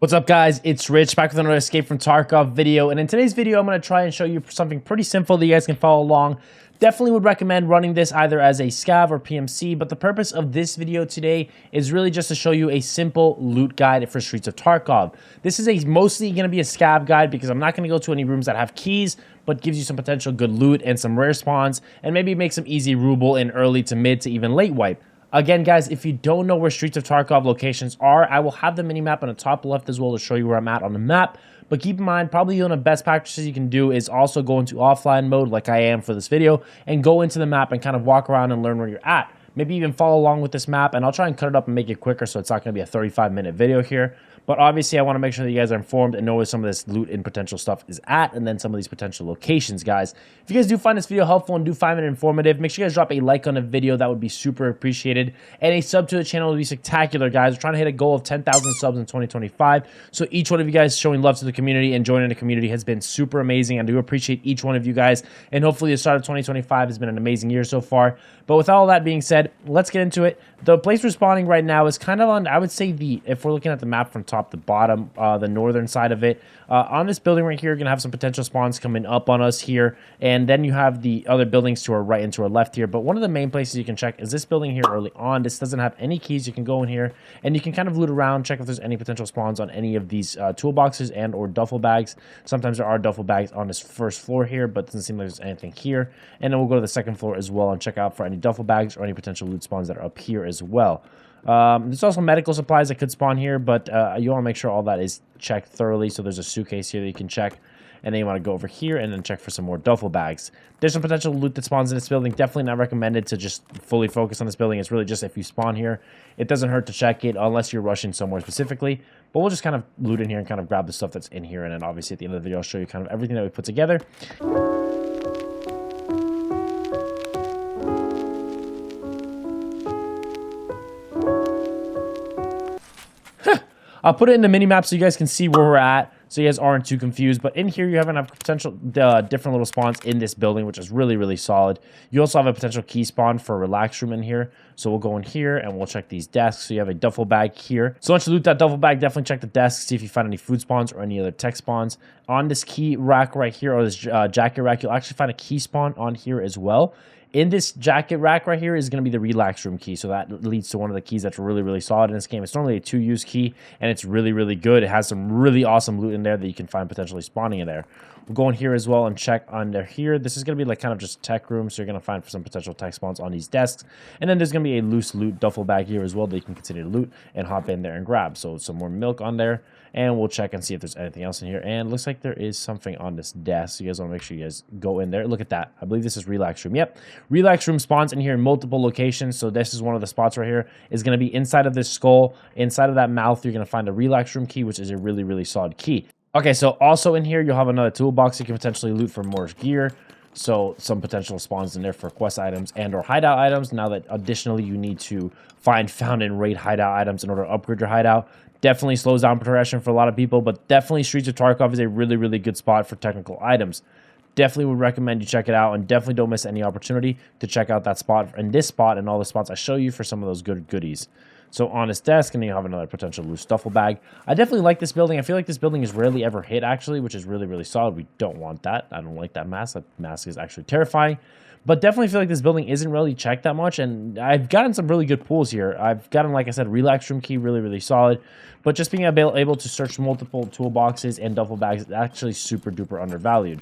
What's up, guys? It's Rich, back with another Escape from Tarkov video, and in today's video I'm going to try and show you something pretty simple that you guys can follow along. Definitely would recommend running this either as a SCAV or PMC, but the purpose of this video today is really just to show you a simple loot guide for Streets of Tarkov. This is mostly going to be a SCAV guide because I'm not going to go to any rooms that have keys, but gives you some potential good loot and some rare spawns, and maybe make some easy ruble in early to mid to even late wipe. Again, guys, if you don't know where Streets of Tarkov locations are, I will have the mini-map on the top left as well to show you where I'm at on the map. But keep in mind, probably one of the best practices you can do is also go into offline mode like I am for this video and go into the map and kind of walk around and learn where you're at. Maybe even follow along with this map, and I'll try and cut it up and make it quicker so it's not going to be a 35-minute video here. But obviously, I want to make sure that you guys are informed and know where some of this loot and potential stuff is at, and then some of these potential locations, guys. If you guys do find this video helpful and do find it informative, make sure you guys drop a like on the video. That would be super appreciated. And a sub to the channel would be spectacular, guys. We're trying to hit a goal of 10,000 subs in 2025. So each one of you guys showing love to the community and joining the community has been super amazing. I do appreciate each one of you guys. And hopefully the start of 2025 has been an amazing year so far. But with all that being said, let's get into it. The place we're spawning right now is kind of on, I would say, if we're looking at the map from top to bottom, the northern side of it. On this building right here, you're going to have some potential spawns coming up on us here. And then you have the other buildings to our right and to our left here. But one of the main places you can check is this building here early on. This doesn't have any keys. You can go in here and you can kind of loot around, check if there's any potential spawns on any of these toolboxes and or duffel bags. Sometimes there are duffel bags on this first floor here, but it doesn't seem like there's anything here. And then we'll go to the second floor as well and check out for any duffel bags or any potential loot spawns that are up here as well. There's also medical supplies that could spawn here, but you want to make sure all that is checked thoroughly. So there's a suitcase here that you can check, and then you want to go over here and then check for some more duffel bags. There's some potential loot that spawns in this building. Definitely not recommended to just fully focus on this building. It's really just if you spawn here, it doesn't hurt to check it unless you're rushing somewhere specifically. But we'll just kind of loot in here and kind of grab the stuff that's in here, and then obviously at the end of the video I'll show you kind of everything that we put together. I'll put it in the mini-map so you guys can see where we're at, so you guys aren't too confused. But in here, you have enough potential different little spawns in this building, which is really, really solid. You also have a potential key spawn for a relax room in here. So we'll go in here and we'll check these desks. So you have a duffel bag here. So once you loot that duffel bag, definitely check the desk, see if you find any food spawns or any other tech spawns. On this key rack right here, or this jacket rack, you'll actually find a key spawn on here as well. In this jacket rack right here is going to be the relax room key. So that leads to one of the keys that's really, really solid in this game. It's normally a 2-use key, and it's really, really good. It has some really awesome loot in there that you can find potentially spawning in there. We'll go in here as well and check under here. This is going to be like kind of just tech room, so you're going to find for some potential tech spawns on these desks. And then there's going to be a loose loot duffel bag here as well that you can continue to loot and hop in there and grab. So some more milk on there. And we'll check and see if there's anything else in here. And it looks like there is something on this desk. So you guys want to make sure you guys go in there. Look at that. I believe this is relax room. Yep. Relax room spawns in here in multiple locations. So this is one of the spots right here. Is going to be inside of this skull. Inside of that mouth, you're going to find a relax room key, which is a really, really solid key. Okay, so also in here, you'll have another toolbox you can potentially loot for more gear. So some potential spawns in there for quest items and or hideout items. Now that additionally you need to find found and raid hideout items in order to upgrade your hideout. Definitely slows down progression for a lot of people, but definitely Streets of Tarkov is a really, really good spot for technical items. Definitely would recommend you check it out, and definitely don't miss any opportunity to check out that spot and this spot and all the spots I show you for some of those good goodies. So on this desk, and you have another potential loose duffel bag. I definitely like this building. I feel like this building is rarely ever hit, actually, which is really, really solid. We don't want that. I don't like that mask. That mask is actually terrifying. But definitely feel like this building isn't really checked that much, and I've gotten some really good pulls here. I've gotten, like I said, relax room key, really, really solid. But just being able to search multiple toolboxes and duffel bags is actually super duper undervalued.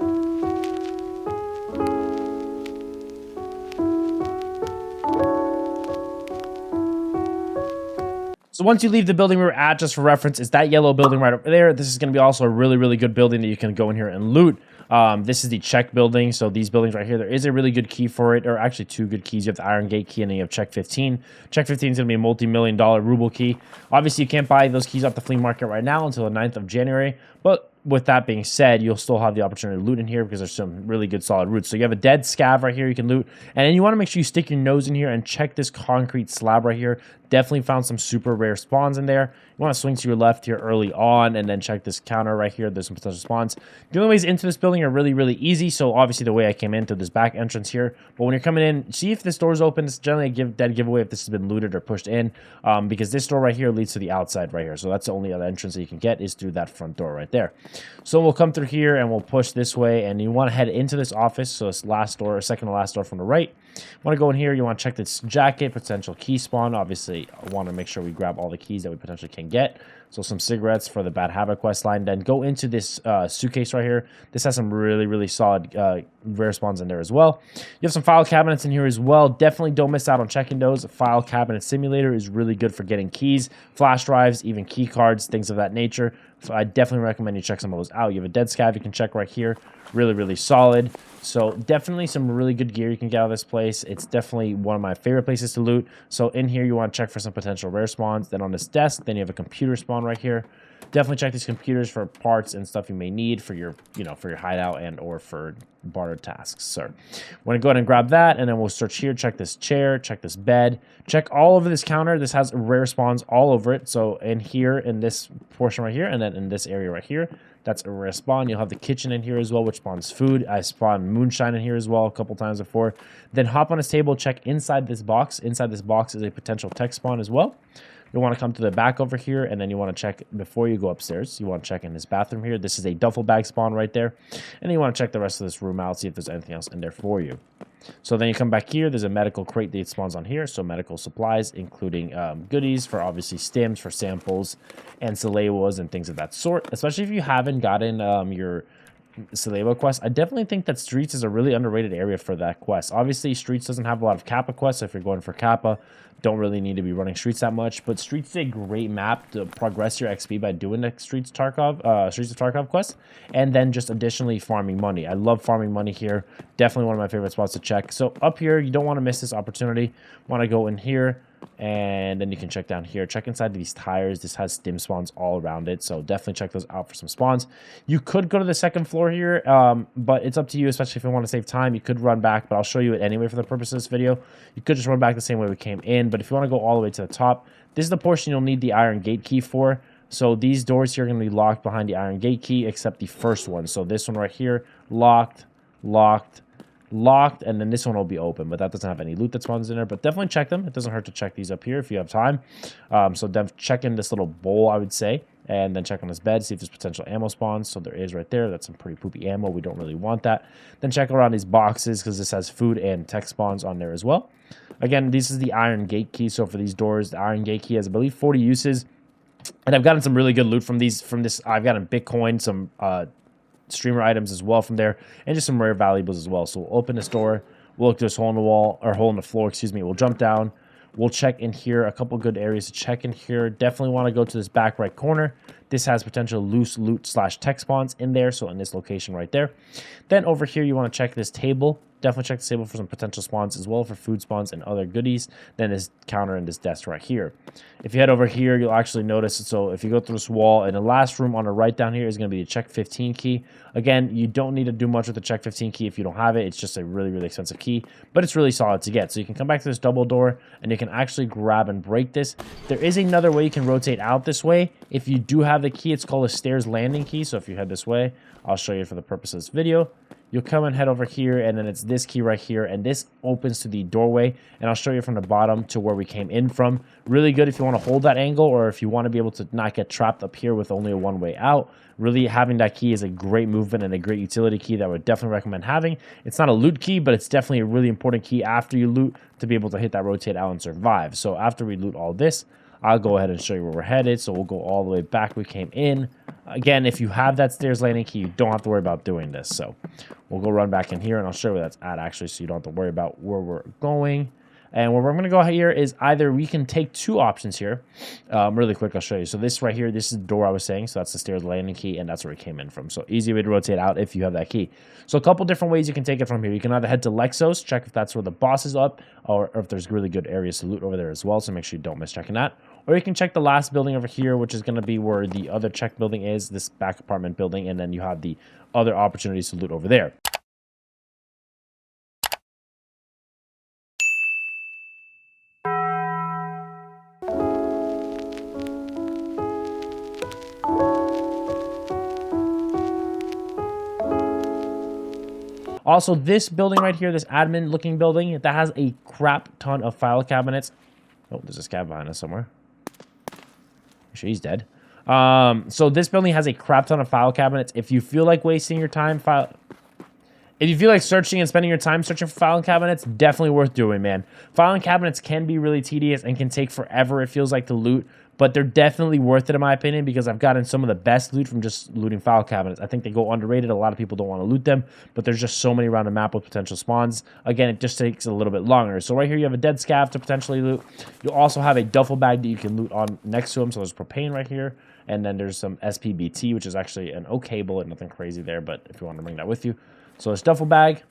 So once you leave the building we were at, just for reference, is that yellow building right over there. This is going to be also a really, really good building that you can go in here and loot. This is the check building. So these buildings right here, there is a really good key for it, or actually 2 good keys. You have the Iron Gate key and then you have check 15. Check 15 is going to be a multi-million-dollar ruble key. Obviously, you can't buy those keys off the flea market right now until the 9th of January. But with that being said, you'll still have the opportunity to loot in here because there's some really good solid roots. So you have a dead scav right here you can loot. And then you want to make sure you stick your nose in here and check this concrete slab right here. Definitely found some super rare spawns in there. You want to swing to your left here early on and then check this counter right here. There's some potential spawns. The only ways into this building are really, really easy. So obviously the way I came in through this back entrance here. But when you're coming in, see if this door's open. It's generally a dead giveaway if this has been looted or pushed in, because this door right here leads to the outside right here. So that's the only other entrance that you can get is through that front door right there. So we'll come through here and we'll push this way, and you want to head into this office. So it's last door, or second to last door from the right. You want to go in here. You want to check this jacket, potential key spawn. Obviously, I want to make sure we grab all the keys that we potentially can get. So some cigarettes for the Bad Habit quest line. Then go into this suitcase right here. This has some really, really solid rare spawns in there as well. You have some file cabinets in here as well. Definitely don't miss out on checking those. File cabinet simulator is really good for getting keys, flash drives, even key cards, things of that nature. So I definitely recommend you check some of those out. You have a dead scav you can check right here. Really, really solid. So definitely some really good gear you can get out of this place. It's definitely one of my favorite places to loot. So in here, you want to check for some potential rare spawns. Then on this desk, then you have a computer spawn right here. Definitely check these computers for parts and stuff you may need for your, for your hideout and or for barter tasks. So want to go ahead and grab that, and then we'll search here. Check this chair, check this bed, check all over this counter. This has rare spawns all over it. So in here, in this portion right here, and then in this area right here, that's a rare spawn. You'll have the kitchen in here as well, which spawns food. I spawned moonshine in here as well a couple times before. Then hop on this table, check inside this box. Inside this box is a potential tech spawn as well. You'll want to come to the back over here, and then you want to check before you go upstairs. You want to check in this bathroom here. This is a duffel bag spawn right there. And then you want to check the rest of this room out, see if there's anything else in there for you. So then you come back here. There's a medical crate that spawns on here. So medical supplies, including goodies for obviously stims, for samples, and Salewas and things of that sort. Especially if you haven't gotten your Salewa quest. I definitely think that Streets is a really underrated area for that quest. Obviously, Streets doesn't have a lot of Kappa quests. So if you're going for Kappa, don't really need to be running Streets that much. But Streets is a great map to progress your XP by doing the Streets of Tarkov quest, and then just additionally farming money. I love farming money here. Definitely one of my favorite spots to check. So up here, you don't want to miss this opportunity. Want to go in here, and then you can check down here. Check inside these tires. This has stim spawns all around it, so definitely check those out for some spawns. You could go to the second floor here, but it's up to you, especially if you want to save time. You could run back, but I'll show you it anyway for the purpose of this video. You could just run back the same way we came in, but if you want to go all the way to the top, this is the portion you'll need the iron gate key for. So these doors here are going to be locked behind the iron gate key, except the first one. So this one right here, locked, locked, locked, and then this one will be open, but that doesn't have any loot that spawns in there. But definitely check them. It doesn't hurt to check these up here if you have time. So check in this little bowl, I would say, and then check on this bed, see if there's potential ammo spawns. So there is right there. That's some pretty poopy ammo. We don't really want that. Then check around these boxes, because this has food and tech spawns on there as well. Again, this is the iron gate key. So for these doors, the iron gate key has, I believe, 40 uses. And I've gotten some really good loot from this. I've gotten Bitcoin, some streamer items as well from there, and just some rare valuables as well. So we'll open this door. We'll look through this hole in the wall, or hole in the floor, excuse me. We'll jump down. We'll check in here. A couple good areas to check in here. Definitely want to go to this back right corner. This has potential loose loot / tech spawns in there. So in this location right there. Then over here, you want to check this table. Definitely check the table for some potential spawns as well, for food spawns and other goodies. Then this counter and this desk right here. If you head over here, you'll actually notice, so if you go through this wall, in the last room on the right down here is going to be the check 15 key. Again, you don't need to do much with the check 15 key if you don't have it. It's just a really, really expensive key, but it's really solid to get. So you can come back to this double door, and you can actually grab and break this. There is another way you can rotate out this way. If you do have the key, it's called a stairs landing key. So if you head this way, I'll show you for the purpose of this video. You'll come and head over here, and then it's this key right here, and this opens to the doorway, and I'll show you from the bottom to where we came in from. Really good if you want to hold that angle, or if you want to be able to not get trapped up here with only a one-way out. Really, having that key is a great movement and a great utility key that I would definitely recommend having. It's not a loot key, but it's definitely a really important key after you loot to be able to hit that rotate out and survive. So after we loot all this, I'll go ahead and show you where we're headed. So we'll go all the way back we came in. Again, if you have that stairs landing key, you don't have to worry about doing this. So we'll go run back in here, and I'll show you where that's at actually, so you don't have to worry about where we're going. And where we're going to go here is either we can take two options here. Really quick, I'll show you. So this right here, this is the door I was saying. So that's the stairs landing key, and that's where it came in from. So easy way to rotate out if you have that key. So a couple different ways you can take it from here. You can either head to Lexos, check if that's where the boss is up, or if there's really good areas to loot over there as well. So make sure you don't miss checking that. Or you can check the last building over here, which is going to be where the other check building is, this back apartment building, and then you have the other opportunities to loot over there. Also, this building right here, this admin looking building, that has a crap ton of file cabinets. Oh, there's a SCAV behind us somewhere. She's dead. So this building has a crap ton of file cabinets. If you feel like wasting your time, if you feel like searching and spending your time searching for filing cabinets, definitely worth doing, man. Filing cabinets can be really tedious and can take forever, it feels like, to loot, but they're definitely worth it in my opinion because I've gotten some of the best loot from just looting file cabinets. I think they go underrated. A lot of people don't want to loot them, but there's just so many around the map with potential spawns. Again, it just takes a little bit longer. So right here you have a dead scav to potentially loot. You'll also have a duffel bag that you can loot on next to them. So there's propane right here. And then there's some SPBT, which is actually an okay bullet, nothing crazy there, but if you want to bring that with you. So this duffel bag,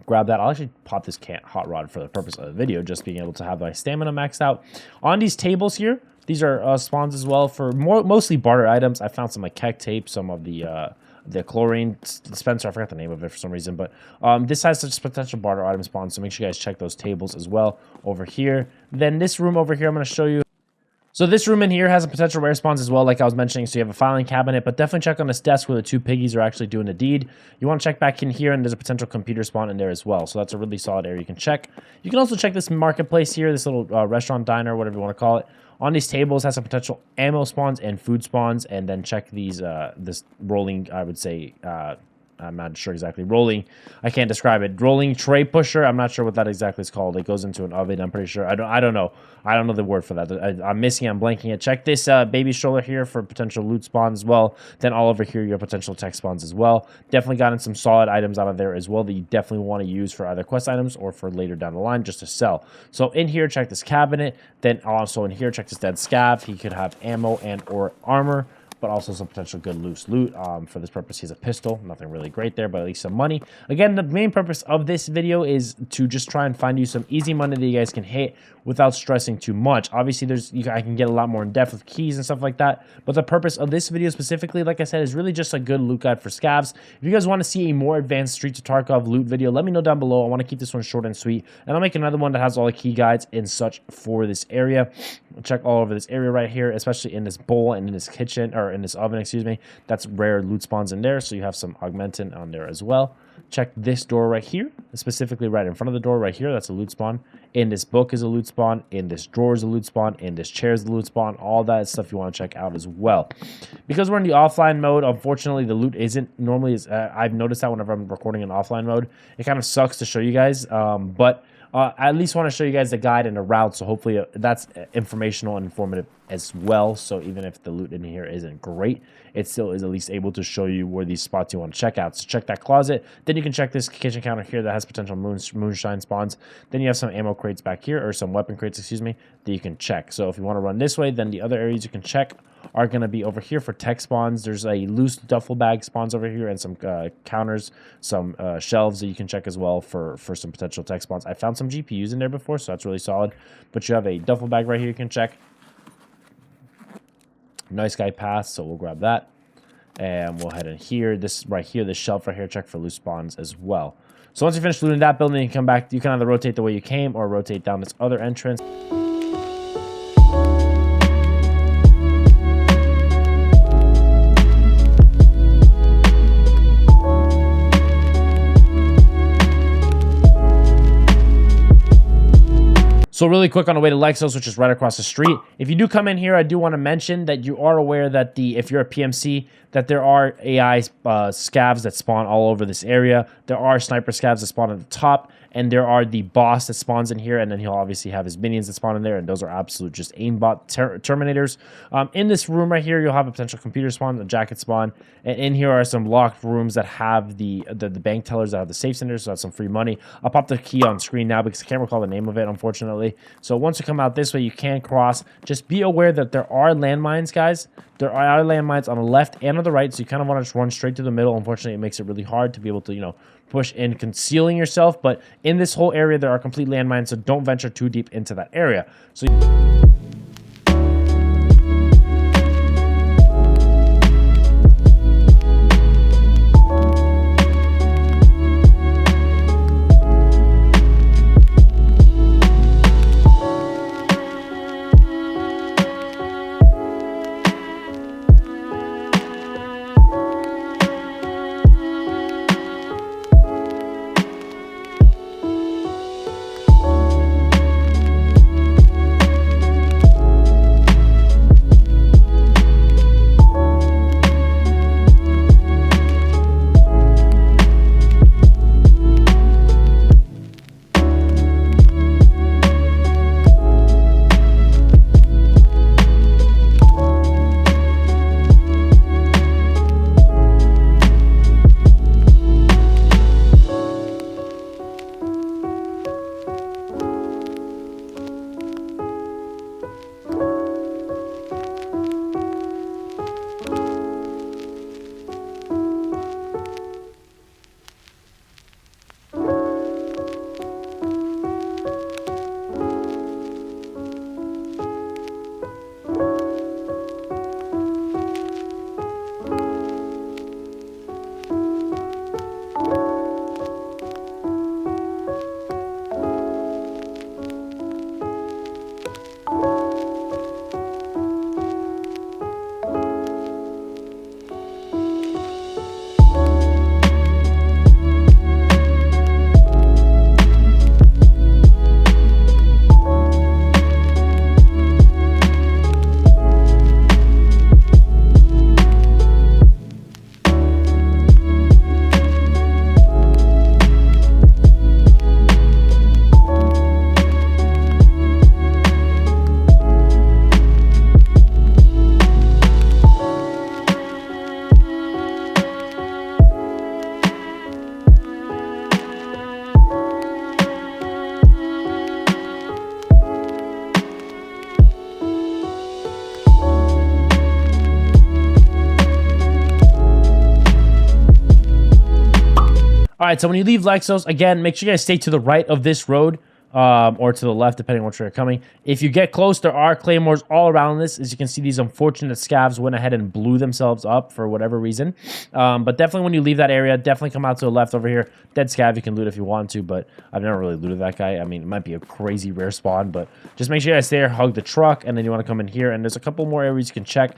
grab that. I'll actually pop this hot rod for the purpose of the video, just being able to have my stamina maxed out. On these tables here, these are spawns as well for mostly barter items. I found some like keg tape, some of the chlorine dispenser. I forgot the name of it for some reason, but this has such potential barter item spawns, so make sure you guys check those tables as well over here. Then this room over here, I'm going to show you. So this room in here has a potential rare spawns as well, like I was mentioning. So you have a filing cabinet, but definitely check on this desk where the two piggies are actually doing the deed. You want to check back in here, and there's a potential computer spawn in there as well. So that's a really solid area you can check. You can also check this marketplace here, this little restaurant, diner, whatever you want to call it. On these tables has some potential ammo spawns and food spawns, and then check these this rolling, I would say, I'm not sure exactly. Rolling, I can't describe it. Rolling tray pusher. I'm not sure what that exactly is called. It goes into an oven. I'm pretty sure. I don't know. I don't know the word for that. I'm missing. I'm blanking it. Check this baby stroller here for potential loot spawns as well. Then all over here, your potential tech spawns as well. Definitely gotten some solid items out of there as well that you definitely want to use for either quest items or for later down the line just to sell. So in here, check this cabinet. Then also in here, check this dead scav. He could have ammo and or armor, but also some potential good loose loot. For this purpose, he has a pistol. Nothing really great there, but at least some money. Again, the main purpose of this video is to just try and find you some easy money that you guys can hit without stressing too much. Obviously, I can get a lot more in depth with keys and stuff like that, but the purpose of this video specifically, like I said, is really just a good loot guide for scavs. If you guys want to see a more advanced Streets of Tarkov loot video, let me know down below. I want to keep this one short and sweet, and I'll make another one that has all the key guides and such for this area. Check all over this area right here, especially in this bowl and in this kitchen, or in this oven, excuse me. That's rare loot spawns in there, so you have some augmentin on there as well. Check this door right here, specifically right in front of the door right here. That's a loot spawn. In this book is a loot spawn. In this drawer is a loot spawn. In this chair is a loot spawn. All that stuff you want to check out as well. Because we're in the offline mode, unfortunately, the loot isn't normally as I've noticed that whenever I'm recording in offline mode, it kind of sucks to show you guys. But I at least want to show you guys the guide and the route, so hopefully that's informational and informative as well. So even if the loot in here isn't great, it still is at least able to show you where these spots you want to check out. So check that closet. Then you can check this kitchen counter here that has potential moonshine spawns. Then you have some ammo crates back here, or some weapon crates, excuse me, that you can check. So if you want to run this way, then the other areas you can check are going to be over here for tech spawns. There's a loose duffel bag spawns over here, and some counters, some shelves that you can check as well for some potential tech spawns. I found some GPUs in there before, so that's really solid. But you have a duffel bag right here you can check. Nice guy path, so we'll grab that. And we'll head in here. This right here, this shelf right here, check for loose spawns as well. So once you finish looting that building, you can come back. You can either rotate the way you came or rotate down this other entrance. So really quick on the way to Lexos, which is right across the street. If you do come in here, I do want to mention that you are aware that if you're a PMC, that there are AI scavs that spawn all over this area. There are sniper scavs that spawn at the top, and there are the boss that spawns in here, and then he'll obviously have his minions that spawn in there, and those are absolute just aimbot terminators. In this room right here, you'll have a potential computer spawn, a jacket spawn, and in here are some locked rooms that have the bank tellers that have the safe centers, so that's some free money. I'll pop the key on screen now because I can't recall the name of it, unfortunately. So once you come out this way, you can cross. Just be aware that there are landmines, guys. There are landmines on the left and on the right, so you kind of want to just run straight to the middle. Unfortunately, it makes it really hard to be able to, you know, push in concealing yourself. But in this whole area, there are complete landmines, so don't venture too deep into that area. So All right, so when you leave Lexos, again, make sure you guys stay to the right of this road, or to the left, depending on which way you're coming. If you get close, there are claymores all around this. As you can see, these unfortunate scavs went ahead and blew themselves up for whatever reason. But definitely when you leave that area, definitely come out to the left over here. Dead scav you can loot if you want to, but I've never really looted that guy. I mean, it might be a crazy rare spawn, but just make sure you guys stay there, hug the truck, and then you want to come in here, and there's a couple more areas you can check.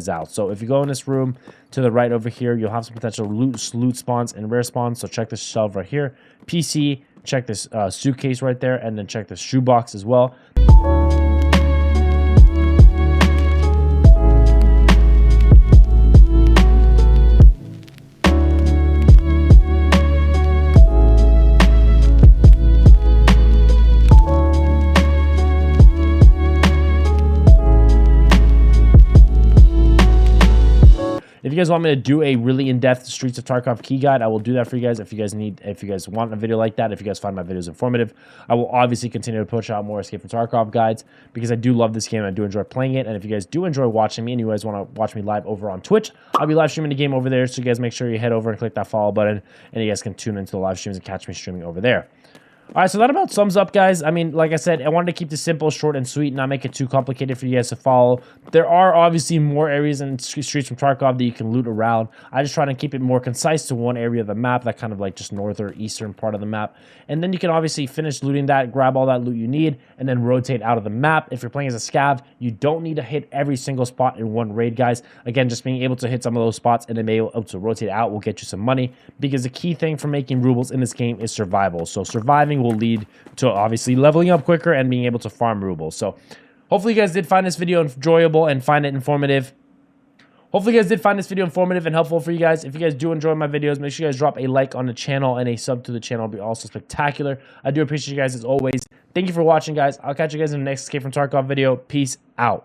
Out. So if you go in this room to the right over here, you'll have some potential loot spawns and rare spawns. So check this shelf right here, PC, check this suitcase right there, and then check this shoebox as well. If you guys want me to do a really in-depth Streets of Tarkov key guide, I will do that for you guys. If you guys want a video like that, if you guys find my videos informative, I will obviously continue to push out more Escape from Tarkov guides because I do love this game. I do enjoy playing it. And if you guys do enjoy watching me and you guys want to watch me live over on Twitch, I'll be live streaming the game over there. So you guys make sure you head over and click that follow button, and you guys can tune into the live streams and catch me streaming over there. All right, so that about sums up, guys. I mean, like I said, I wanted to keep this simple, short, and sweet, not make it too complicated for you guys to follow. There are obviously more areas in Streets from Tarkov that you can loot around. I just try to keep it more concise to one area of the map, that kind of like just northern, eastern part of the map. And then you can obviously finish looting that, grab all that loot you need, and then rotate out of the map. If you're playing as a scav, you don't need to hit every single spot in one raid, guys. Again, just being able to hit some of those spots and then being able to rotate out will get you some money, because the key thing for making rubles in this game is survival. So surviving will lead to obviously leveling up quicker and being able to farm rubles. So hopefully you guys did find this video enjoyable and find it informative. Hopefully you guys did find this video informative and helpful for you guys. If you guys do enjoy my videos, make sure you guys drop a like on the channel, and a sub to the channel would be also spectacular. I do appreciate you guys as always. Thank you for watching, guys. I'll catch you guys in the next Escape from Tarkov video. Peace out.